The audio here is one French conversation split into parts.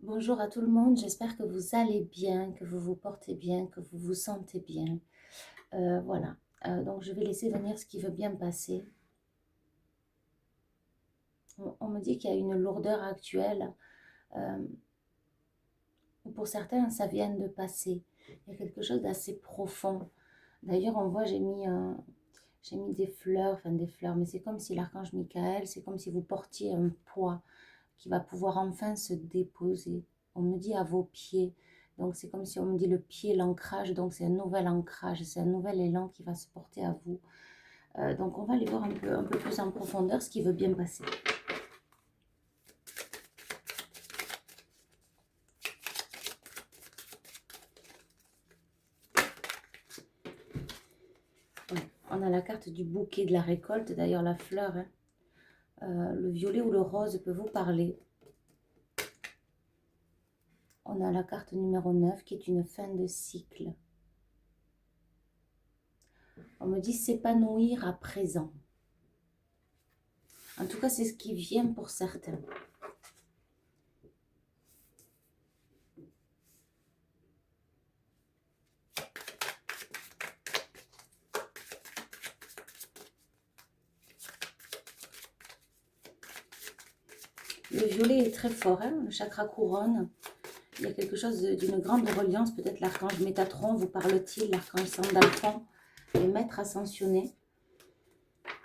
Bonjour à tout le monde, j'espère que vous allez bien, que vous vous portez bien, que vous vous sentez bien. Voilà. Donc je vais laisser venir ce qui veut bien passer. On me dit qu'il y a une lourdeur actuelle, euh, ou pour certains ça vient de passer. Il y a quelque chose d'assez profond. D'ailleurs on voit, j'ai mis des fleurs, enfin des fleurs, mais c'est comme si l'archange Michael, c'est comme si vous portiez un poids qui va pouvoir enfin se déposer. On me dit à vos pieds. Donc c'est comme si on me dit le pied, l'ancrage. Donc c'est un nouvel ancrage, c'est un nouvel élan qui va se porter à vous. Donc on va aller voir un peu plus en profondeur ce qui veut bien passer. Ouais. On a la carte du bouquet de la récolte, d'ailleurs la fleur. Hein. Le violet ou le rose peut vous parler. On a la carte numéro 9 qui est une fin de cycle. On me dit s'épanouir à présent. En tout cas, c'est ce qui vient pour certains. Le violet est très fort, hein, le chakra couronne. Il y a quelque chose d'une grande reliance. Peut-être l'archange Métatron vous parle-t-il, l'archange Sandalphon, les maîtres ascensionnés.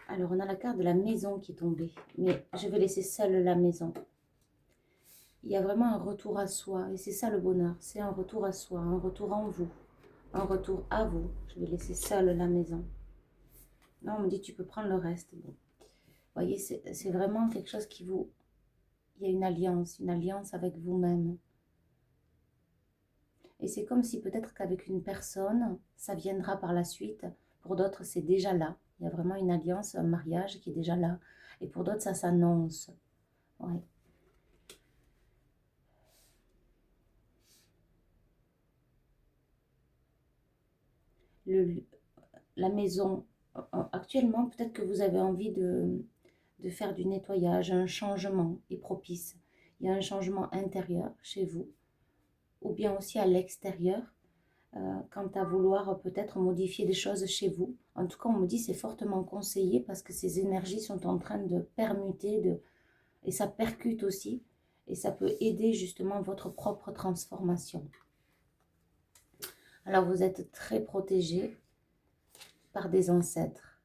Alors, on a la carte de la maison qui est tombée. Mais je vais laisser seule la maison. Il y a vraiment un retour à soi. Et c'est ça le bonheur. C'est un retour à soi, un retour en vous, un retour à vous. Je vais laisser seule la maison. Non, on me dit tu peux prendre le reste. Bon. Vous voyez, c'est vraiment quelque chose qui vous... Il y a une alliance avec vous-même. Et c'est comme si peut-être qu'avec une personne, ça viendra par la suite. Pour d'autres, c'est déjà là. Il y a vraiment une alliance, un mariage qui est déjà là. Et pour d'autres, ça s'annonce. Ouais. Le, la maison, actuellement, peut-être que vous avez envie de faire du nettoyage, un changement est propice. Il y a un changement intérieur chez vous, ou bien aussi à l'extérieur. Quant à vouloir peut-être modifier des choses chez vous. En tout cas, on me dit c'est fortement conseillé parce que ces énergies sont en train de permuter et ça percute aussi et ça peut aider justement votre propre transformation. Alors vous êtes très protégé par des ancêtres,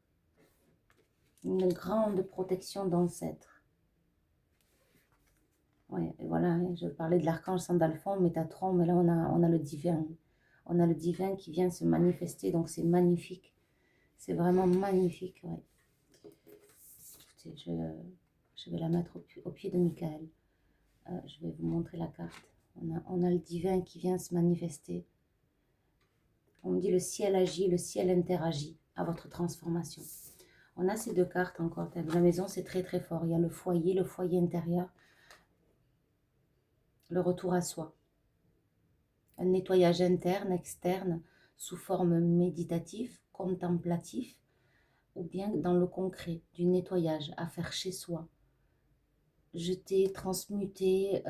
une grande protection d'ancêtres. Ouais, et voilà, hein, je parlais de l'archange Sandalphon, Métatron, mais là on a le divin. On a le divin qui vient se manifester, donc c'est magnifique. C'est vraiment magnifique, ouais. Écoutez, je vais la mettre au pied de Michael. Je vais vous montrer la carte. On a le divin qui vient se manifester. On me dit le ciel agit, le ciel interagit à votre transformation. On a ces deux cartes encore. La maison, c'est très très fort. Il y a le foyer intérieur, le retour à soi. Un nettoyage interne, externe, sous forme méditative, contemplatif, ou bien dans le concret, du nettoyage à faire chez soi. Jeter, transmuter,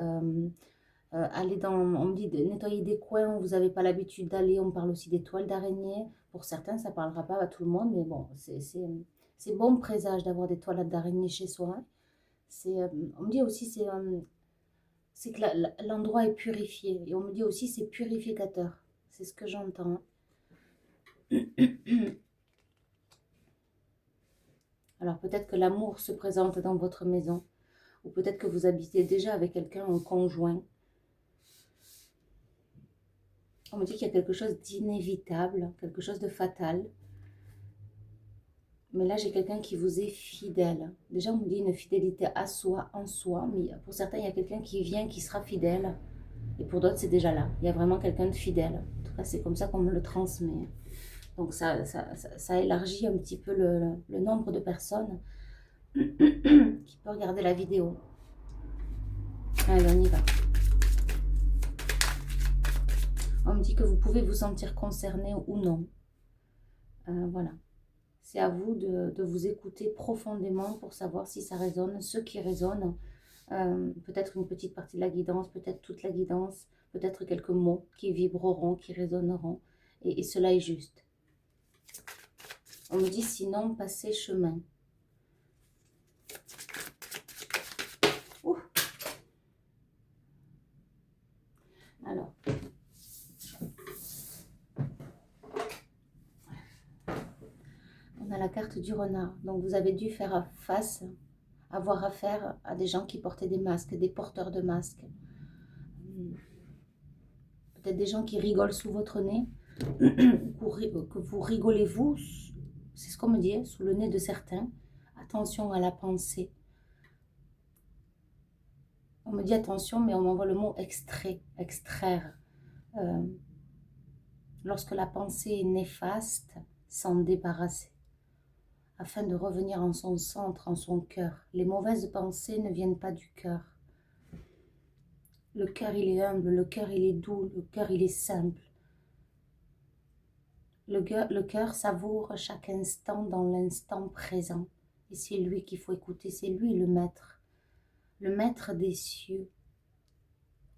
aller dans, on me dit de nettoyer des coins où vous n'avez pas l'habitude d'aller. On parle aussi des toiles d'araignée. Pour certains, ça ne parlera pas à tout le monde, mais bon, c'est bon présage d'avoir des toilettes d'araignée chez soi. On me dit aussi c'est que l'endroit est purifié. Et on me dit aussi c'est purificateur. C'est ce que j'entends. Alors peut-être que l'amour se présente dans votre maison. Ou peut-être que vous habitez déjà avec quelqu'un en conjoint. On me dit qu'il y a quelque chose d'inévitable, quelque chose de fatal. Mais là, j'ai quelqu'un qui vous est fidèle. Déjà, on me dit une fidélité à soi, en soi. Mais pour certains, il y a quelqu'un qui vient, qui sera fidèle. Et pour d'autres, c'est déjà là. Il y a vraiment quelqu'un de fidèle. En tout cas, c'est comme ça qu'on me le transmet. Donc, ça élargit un petit peu le nombre de personnes qui peuvent regarder la vidéo. Allez, on y va. On me dit que vous pouvez vous sentir concerné ou non. Voilà. C'est à vous de vous écouter profondément pour savoir si ça résonne. Ceux qui résonnent, peut-être une petite partie de la guidance, peut-être toute la guidance, peut-être quelques mots qui vibreront, qui résonneront, et cela est juste. On me dit sinon, passez chemin. Ouh. Alors, on a la carte du renard. Donc, vous avez dû faire face, avoir affaire à des gens qui portaient des masques, des porteurs de masques. Peut-être des gens qui rigolent sous votre nez, que vous rigolez vous, c'est ce qu'on me dit, sous le nez de certains. Attention à la pensée. On me dit attention, mais on m'envoie le mot extraire. Lorsque la pensée est néfaste, s'en débarrasser, afin de revenir en son centre, en son cœur. Les mauvaises pensées ne viennent pas du cœur. Le cœur, il est humble, le cœur, il est doux, le cœur, il est simple. Le cœur savoure chaque instant dans l'instant présent. Et c'est lui qu'il faut écouter, c'est lui le maître des cieux.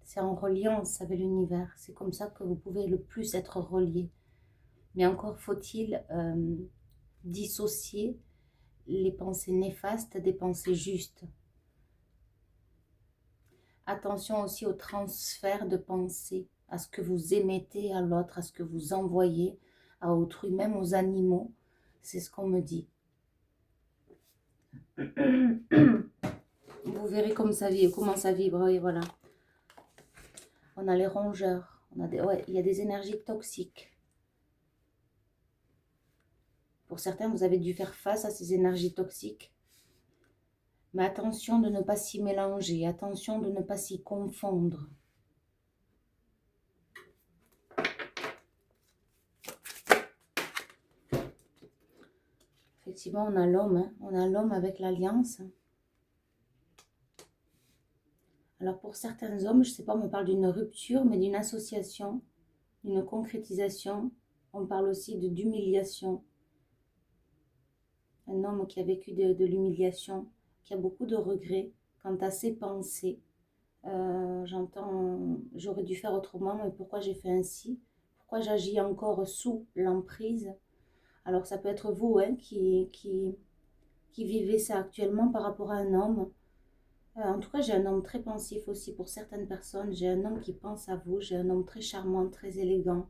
C'est en reliance avec l'univers, c'est comme ça que vous pouvez le plus être relié. Mais encore faut-il dissocier les pensées néfastes des pensées justes. Attention aussi au transfert de pensées, à ce que vous émettez à l'autre, à ce que vous envoyez à autrui, même aux animaux. C'est ce qu'on me dit. Vous verrez comment ça vibre, et voilà. On a les rongeurs, il y a des énergies toxiques. Pour certains, vous avez dû faire face à ces énergies toxiques. Mais attention de ne pas s'y mélanger, attention de ne pas s'y confondre. Effectivement, on a l'homme avec l'alliance. Alors pour certains hommes, je ne sais pas, on me parle d'une rupture, mais d'une association, d'une concrétisation. On parle aussi d'humiliation. Un homme qui a vécu de l'humiliation, qui a beaucoup de regrets quant à ses pensées. J'entends, j'aurais dû faire autrement, mais pourquoi j'ai fait ainsi? Pourquoi j'agis encore sous l'emprise? Alors ça peut être vous qui vivez ça actuellement par rapport à un homme. En tout cas, j'ai un homme très pensif aussi pour certaines personnes. J'ai un homme qui pense à vous. J'ai un homme très charmant, très élégant,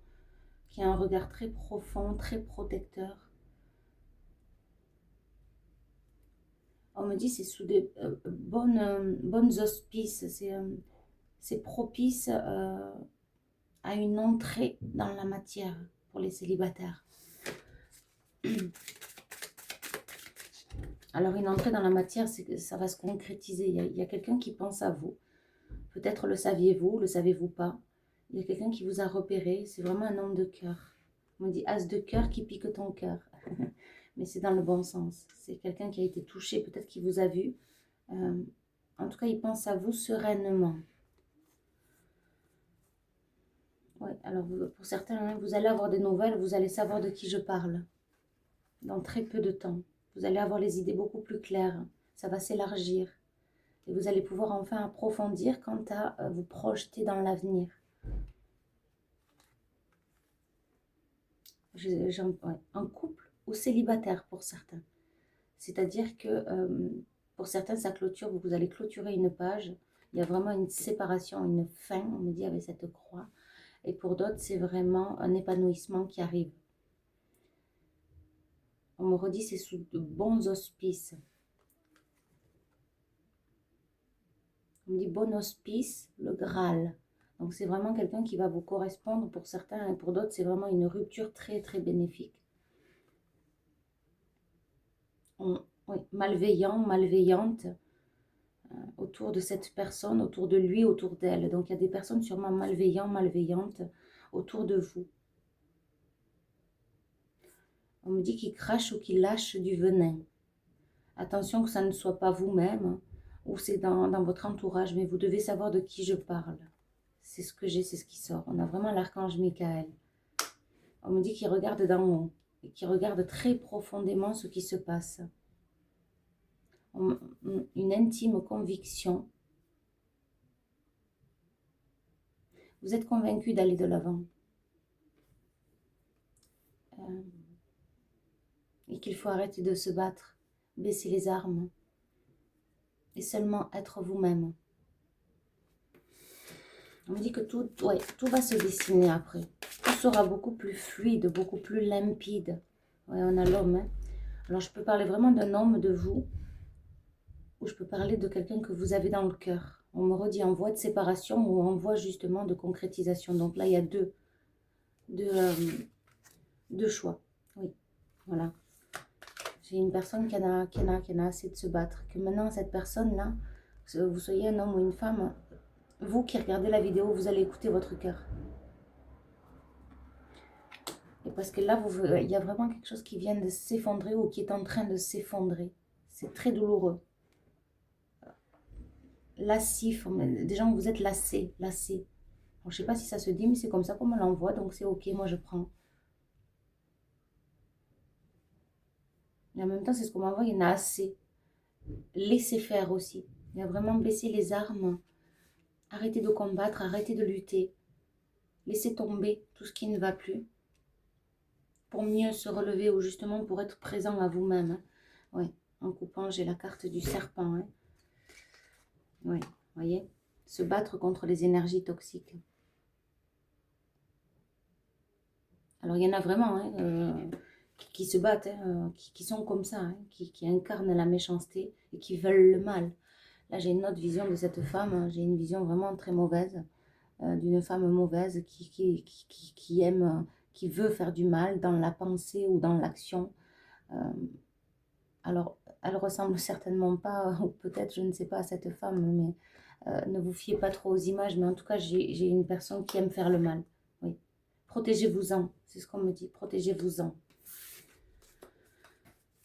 qui a un regard très profond, très protecteur. On me dit c'est sous des bonnes auspices. C'est propice à une entrée dans la matière pour les célibataires. Alors une entrée dans la matière, c'est que ça va se concrétiser. Il y a quelqu'un qui pense à vous. Peut-être le saviez-vous, le savez-vous pas. Il y a quelqu'un qui vous a repéré. C'est vraiment un homme de cœur. On me dit as de cœur qui pique ton cœur. Mais c'est dans le bon sens. C'est quelqu'un qui a été touché, peut-être qui vous a vu. En tout cas, il pense à vous sereinement. Ouais, alors pour certains, vous allez avoir des nouvelles, vous allez savoir de qui je parle. Dans très peu de temps. Vous allez avoir les idées beaucoup plus claires. Ça va s'élargir. Et vous allez pouvoir enfin approfondir quant à vous projeter dans l'avenir. En couple ou célibataire pour certains. C'est-à-dire que pour certains, ça clôture, vous allez clôturer une page. Il y a vraiment une séparation, une fin, on me dit, avec cette croix. Et pour d'autres, c'est vraiment un épanouissement qui arrive. On me redit, c'est sous de bons auspices. On me dit bon hospice, le Graal. Donc c'est vraiment quelqu'un qui va vous correspondre pour certains et pour d'autres, c'est vraiment une rupture très très bénéfique. Oui, malveillant, malveillante autour de cette personne, autour de lui, autour d'elle. Donc il y a des personnes sûrement malveillantes, malveillantes autour de vous. On me dit qu'il crache ou qu'il lâche du venin. Attention que ça ne soit pas vous-même ou c'est dans votre entourage, mais vous devez savoir de qui je parle. C'est ce que j'ai, c'est ce qui sort. On a vraiment l'archange Michael. On me dit qu'il regarde d'en haut et qu'il regarde très profondément ce qui se passe. Une intime conviction Vous êtes convaincu d'aller de l'avant. Et qu'il faut arrêter de se battre, baisser les armes et seulement être vous-même. On me dit que tout va se dessiner après. Tout sera beaucoup plus fluide, beaucoup plus limpide. Ouais, on a l'homme. Hein. Alors, je peux parler vraiment d'un homme, de vous, ou je peux parler de quelqu'un que vous avez dans le cœur. On me redit en voie de séparation ou en voie justement de concrétisation. Donc là, il y a deux choix. Oui, voilà. J'ai une personne qui en a assez de se battre. Que maintenant, cette personne-là, que vous soyez un homme ou une femme, vous qui regardez la vidéo, vous allez écouter votre cœur. Et parce que là, il y a vraiment quelque chose qui vient de s'effondrer ou qui est en train de s'effondrer. C'est très douloureux. Lassif, des gens, vous êtes lassés, lassés. Je ne sais pas si ça se dit, mais c'est comme ça qu'on me l'envoie, donc c'est ok, moi je prends. Et en même temps, c'est ce qu'on m'envoie, il y en a assez. Laissez faire aussi. Il y a vraiment baisser les armes. Arrêtez de combattre, arrêtez de lutter. Laissez tomber tout ce qui ne va plus. Pour mieux se relever ou justement pour être présent à vous-même. Hein. Oui, en coupant, j'ai la carte du serpent. Hein. Oui, voyez, se battre contre les énergies toxiques. Alors, il y en a vraiment hein, qui se battent, hein, qui sont comme ça, hein, qui incarnent la méchanceté et qui veulent le mal. Là, j'ai une autre vision de cette femme. Hein, j'ai une vision vraiment très mauvaise, d'une femme mauvaise qui aime, qui veut faire du mal dans la pensée ou dans l'action. Alors, elle ressemble certainement pas, ou peut-être, je ne sais pas, à cette femme, mais ne vous fiez pas trop aux images. Mais en tout cas, j'ai une personne qui aime faire le mal. Oui. Protégez-vous-en, c'est ce qu'on me dit, protégez-vous-en.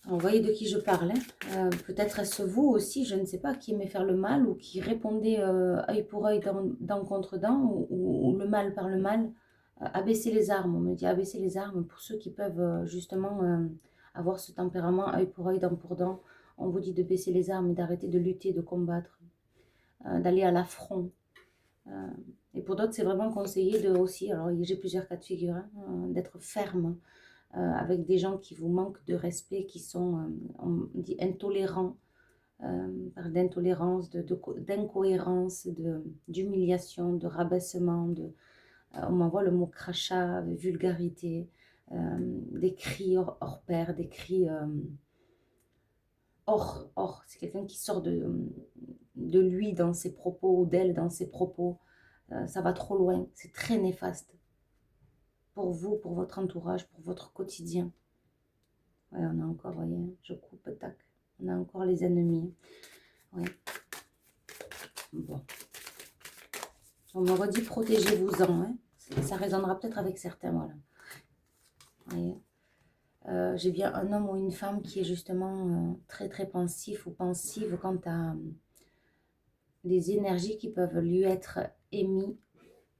Vous voyez de qui je parle. Hein. Peut-être est-ce vous aussi, je ne sais pas, qui aimait faire le mal ou qui répondait œil pour œil, dent contre dent, ou le mal par le mal. Abaisser les armes, on me dit abaisser les armes pour ceux qui peuvent justement avoir ce tempérament œil pour œil, dent pour dent. On vous dit de baisser les armes et d'arrêter de lutter, de combattre, d'aller à l'affront. Et pour d'autres, c'est vraiment conseillé de aussi, alors j'ai plusieurs cas de figure, hein, d'être ferme. Avec des gens qui vous manquent de respect, qui sont, on dit, intolérants, par d'intolérance, d'incohérence, d'humiliation, de rabaissement, on m'envoie le mot crachat, vulgarité, des cris hors pair, des cris hors. C'est quelqu'un qui sort de lui dans ses propos ou d'elle dans ses propos. Ça va trop loin, c'est très néfaste pour vous, pour votre entourage, pour votre quotidien. Ouais, on a encore, vous voyez, je coupe, tac. On a encore les ennemis. Ouais. Bon. On me redit, protégez-vous-en. Hein. Ça résonnera peut-être avec certains, voilà. Voyez. J'ai bien un homme ou une femme qui est justement très très pensif ou pensive quant à des énergies qui peuvent lui être émises,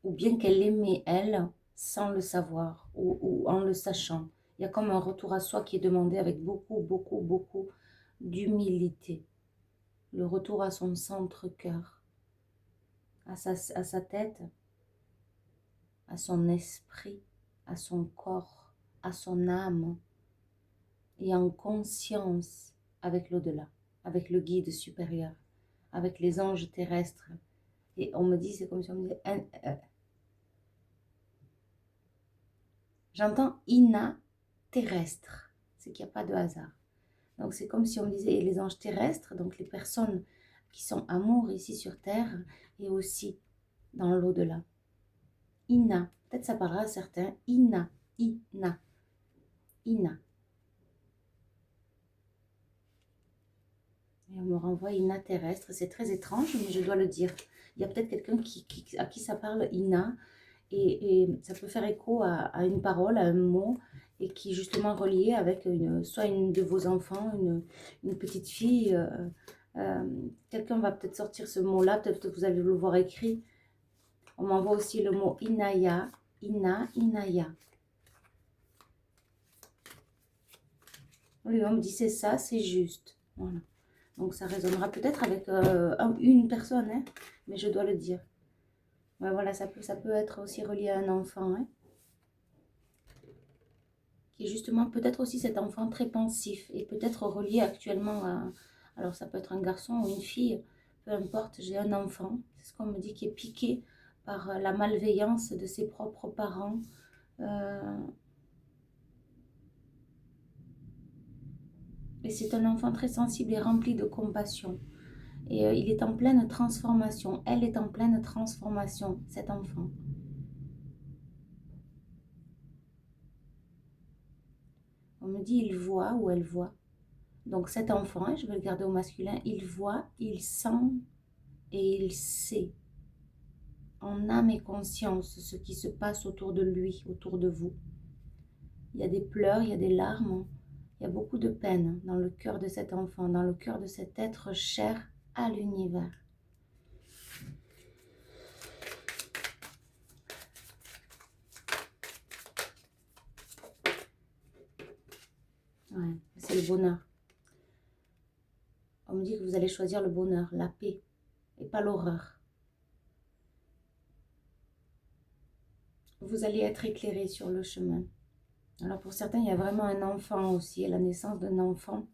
ou bien qu'elle aimait elle, sans le savoir, ou en le sachant. Il y a comme un retour à soi qui est demandé avec beaucoup d'humilité. Le retour à son centre-cœur, à sa tête, à son esprit, à son corps, à son âme, et en conscience avec l'au-delà, avec le guide supérieur, avec les anges terrestres. Et on me dit, c'est comme si on me disait, j'entends Ina terrestre, c'est qu'il n'y a pas de hasard. Donc c'est comme si on me disait les anges terrestres, donc les personnes qui sont amour ici sur terre et aussi dans l'au-delà. Ina, peut-être ça parlera à certains, Ina. Et on me renvoie Ina terrestre, c'est très étrange, mais je dois le dire. Il y a peut-être quelqu'un à qui ça parle Ina, et ça peut faire écho à une parole, à un mot, et qui est justement relié avec soit une de vos enfants, une petite fille. Quelqu'un va peut-être sortir ce mot-là, peut-être que vous allez le voir écrit. On m'envoie aussi le mot Inaya, Inaya. Oui, on me dit c'est ça, c'est juste. Voilà. Donc ça résonnera peut-être avec une personne, hein, mais je dois le dire. Ouais, voilà, ça peut être aussi relié à un enfant, hein, qui est justement peut-être aussi cet enfant très pensif et peut-être relié actuellement à... Alors ça peut être un garçon ou une fille, peu importe, j'ai un enfant, c'est ce qu'on me dit, qui est piqué par la malveillance de ses propres parents. Euh, et c'est un enfant très sensible et rempli de compassion. Et il est en pleine transformation, elle est en pleine transformation, cet enfant. On me dit il voit ou elle voit. Donc cet enfant, hein, je vais le garder au masculin, il voit, il sent et il sait en âme et conscience ce qui se passe autour de lui, autour de vous. Il y a des pleurs, il y a des larmes, il y a beaucoup de peine dans le cœur de cet enfant, dans le cœur de cet être cher à l'univers. Ouais, c'est le bonheur. On me dit que vous allez choisir le bonheur, la paix, et pas l'horreur. Vous allez être éclairé sur le chemin. Alors pour certains, il y a vraiment un enfant aussi, la naissance d'un enfant,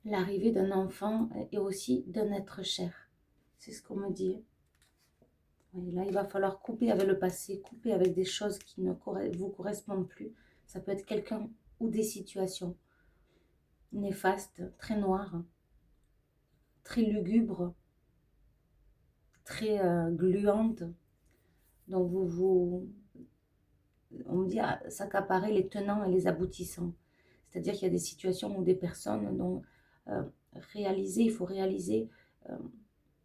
l'arrivée d'un enfant et aussi d'un être cher. C'est ce qu'on me dit. Et là, il va falloir couper avec le passé, couper avec des choses qui ne vous correspondent plus. Ça peut être quelqu'un ou des situations néfastes, très noires, très lugubres, très gluantes. Donc on me dit s'accaparer les tenants et les aboutissants. C'est-à-dire qu'il y a des situations ou des personnes dont euh, il faut réaliser euh,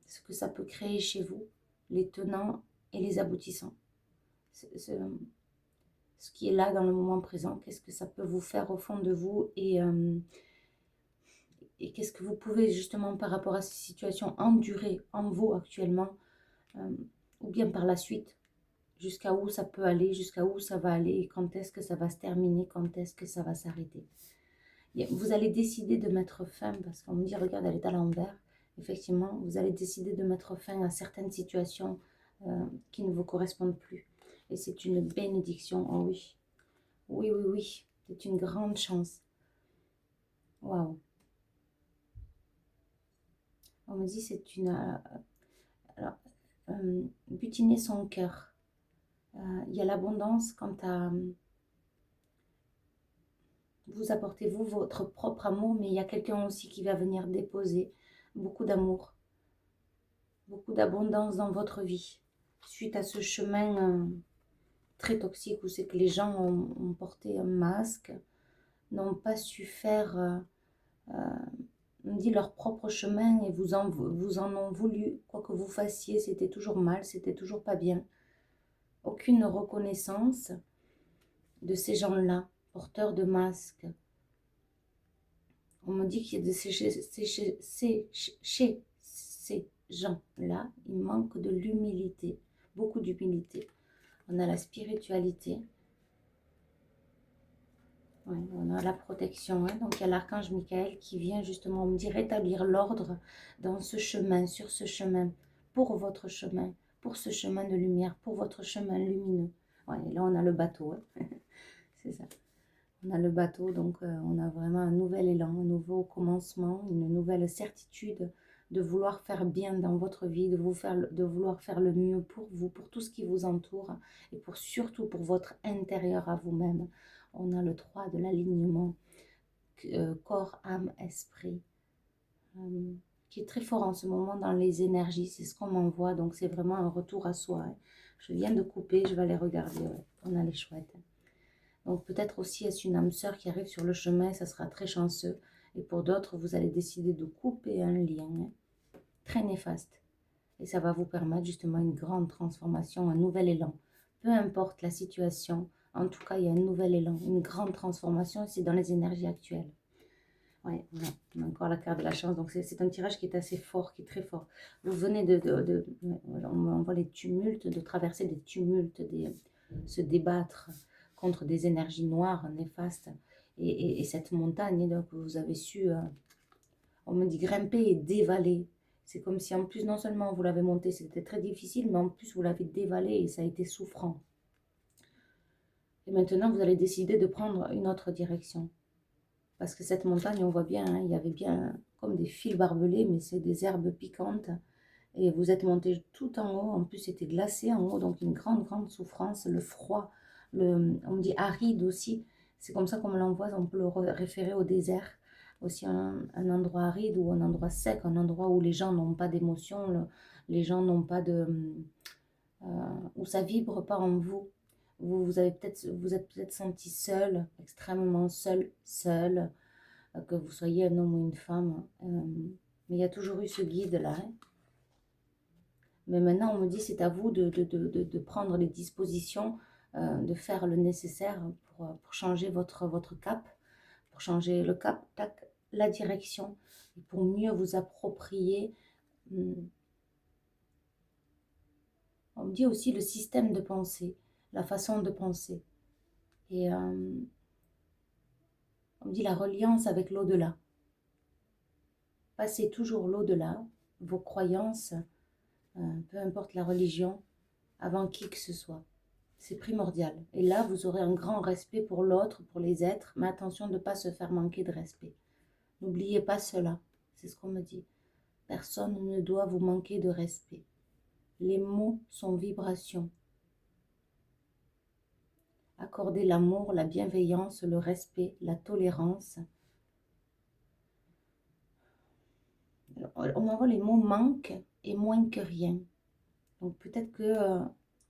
ce que ça peut créer chez vous, les tenants et les aboutissants. Ce qui est là dans le moment présent, qu'est-ce que ça peut vous faire au fond de vous et qu'est-ce que vous pouvez justement par rapport à ces situations endurer en vous actuellement euh, ou bien par la suite, jusqu'à où ça peut aller, jusqu'à où ça va aller et quand est-ce que ça va se terminer, quand est-ce que ça va s'arrêter. Vous allez décider de mettre fin, parce qu'on me dit, regarde, elle est à l'envers. Effectivement, vous allez décider de mettre fin à certaines situations qui ne vous correspondent plus. Et c'est une bénédiction, oh oui. Oui, oui, oui, c'est une grande chance. Waouh. On me dit, c'est une... alors, butiner son cœur. Il y a l'abondance quant à... vous apportez, vous, votre propre amour, mais il y a quelqu'un aussi qui va venir déposer beaucoup d'amour, beaucoup d'abondance dans votre vie. Suite à ce chemin très toxique où c'est que les gens ont porté un masque, n'ont pas su faire, on dit leur propre chemin et vous en ont voulu. Quoi que vous fassiez, c'était toujours mal, c'était toujours pas bien. Aucune reconnaissance de ces gens-là, porteurs de masques. On me dit qu'il y a chez ces gens-là, il manque de l'humilité, beaucoup d'humilité. On a la spiritualité, ouais, on a la protection. Hein. Donc il y a l'archange Michael qui vient justement, on me dit, rétablir l'ordre dans ce chemin, sur ce chemin, pour votre chemin, pour ce chemin de lumière, pour votre chemin lumineux. Ouais, et là on a le bateau, hein. C'est ça. On a le bateau, donc on a vraiment un nouvel élan, un nouveau commencement, une nouvelle certitude de vouloir faire bien dans votre vie, de vouloir faire le mieux pour vous, pour tout ce qui vous entoure et surtout pour votre intérieur à vous-même. On a le 3 de l'alignement, corps, âme, esprit, qui est très fort en ce moment dans les énergies, c'est ce qu'on m'envoie, donc c'est vraiment un retour à soi. Hein. Je viens de couper, je vais aller regarder, ouais. On a les chouettes. Donc peut-être aussi est-ce une âme sœur qui arrive sur le chemin, ça sera très chanceux. Et pour d'autres, vous allez décider de couper un lien, hein, très néfaste. Et ça va vous permettre justement une grande transformation, un nouvel élan. Peu importe la situation, en tout cas, il y a un nouvel élan, une grande transformation, et c'est dans les énergies actuelles. Ouais, voilà. On a encore la carte de la chance. Donc c'est un tirage qui est assez fort, qui est très fort. Vous venez on voit les tumultes, de traverser des tumultes, se débattre contre des énergies noires, néfastes. Et cette montagne, donc vous avez su, on me dit, grimper et dévaler. C'est comme si en plus, non seulement vous l'avez monté, c'était très difficile, mais en plus vous l'avez dévalé et ça a été souffrant. Et maintenant, vous allez décider de prendre une autre direction. Parce que cette montagne, on voit bien, hein, il y avait bien comme des fils barbelés, mais c'est des herbes piquantes. Et vous êtes monté tout en haut, en plus c'était glacé en haut, donc une grande, grande souffrance, le froid, on dit aride aussi, c'est comme ça qu'on l'envoie, on peut le référer au désert, aussi un endroit aride ou un endroit sec, un endroit où les gens n'ont pas d'émotion, les gens n'ont pas de... où ça vibre pas en vous. Vous êtes peut-être senti seul, extrêmement seul, que vous soyez un homme ou une femme. Mais il y a toujours eu ce guide-là, hein. Mais maintenant, on me dit, c'est à vous de prendre les dispositions, de faire le nécessaire pour changer votre cap, pour changer le cap, tac, la direction, et pour mieux vous approprier. On me dit aussi le système de pensée, la façon de penser. Et on me dit la reliance avec l'au-delà. Passez toujours l'au-delà, vos croyances, peu importe la religion, avant qui que ce soit. C'est primordial. Et là, vous aurez un grand respect pour l'autre, pour les êtres, mais attention de ne pas se faire manquer de respect. N'oubliez pas cela, c'est ce qu'on me dit. Personne ne doit vous manquer de respect. Les mots sont vibrations. Accordez l'amour, la bienveillance, le respect, la tolérance. On m'envoie les mots manque et moins que rien. Donc peut-être que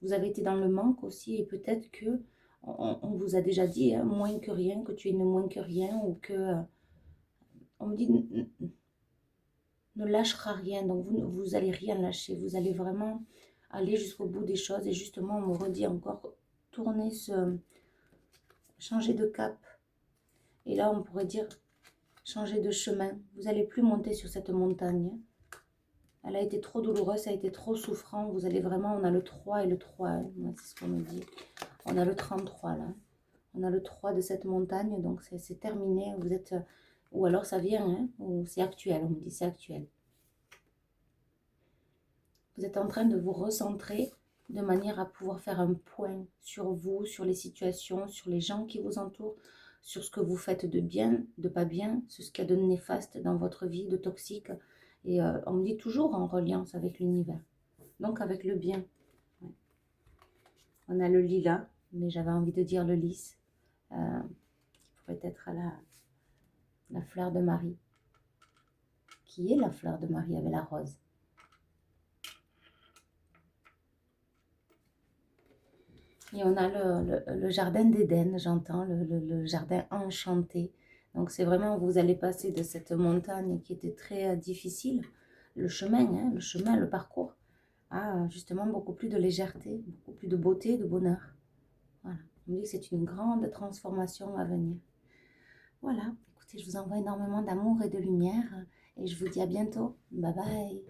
vous avez été dans le manque aussi et peut-être que on vous a déjà dit hein, moins que rien, que tu es ne moins que rien ou que on me dit ne lâchera rien. Donc vous allez rien lâcher, vous allez vraiment aller jusqu'au bout des choses et justement on me redit encore tourner changer de cap. Et là on pourrait dire changer de chemin. Vous n'allez plus monter sur cette montagne. Elle a été trop douloureuse, ça a été trop souffrant. Vous allez vraiment, on a le 3 et le 3. Hein. C'est ce qu'on me dit. On a le 33 là. On a le 3 de cette montagne, donc c'est terminé. Vous êtes, ou alors ça vient, hein, ou c'est actuel, on me dit, c'est actuel. Vous êtes en train de vous recentrer de manière à pouvoir faire un point sur vous, sur les situations, sur les gens qui vous entourent, sur ce que vous faites de bien, de pas bien, sur ce qu'il y a de néfaste dans votre vie, de toxique. Et on me dit toujours en reliance avec l'univers, donc avec le bien. Ouais. On a le lilas, mais j'avais envie de dire le lys, qui pourrait être la fleur de Marie. Qui est la fleur de Marie avec la rose? Et on a le jardin d'Éden, j'entends, le jardin enchanté. Donc c'est vraiment, vous allez passer de cette montagne qui était très difficile, le chemin, hein, le parcours, à justement beaucoup plus de légèreté, beaucoup plus de beauté, de bonheur. Voilà, on me dit que c'est une grande transformation à venir. Voilà, écoutez, je vous envoie énormément d'amour et de lumière et je vous dis à bientôt. Bye bye.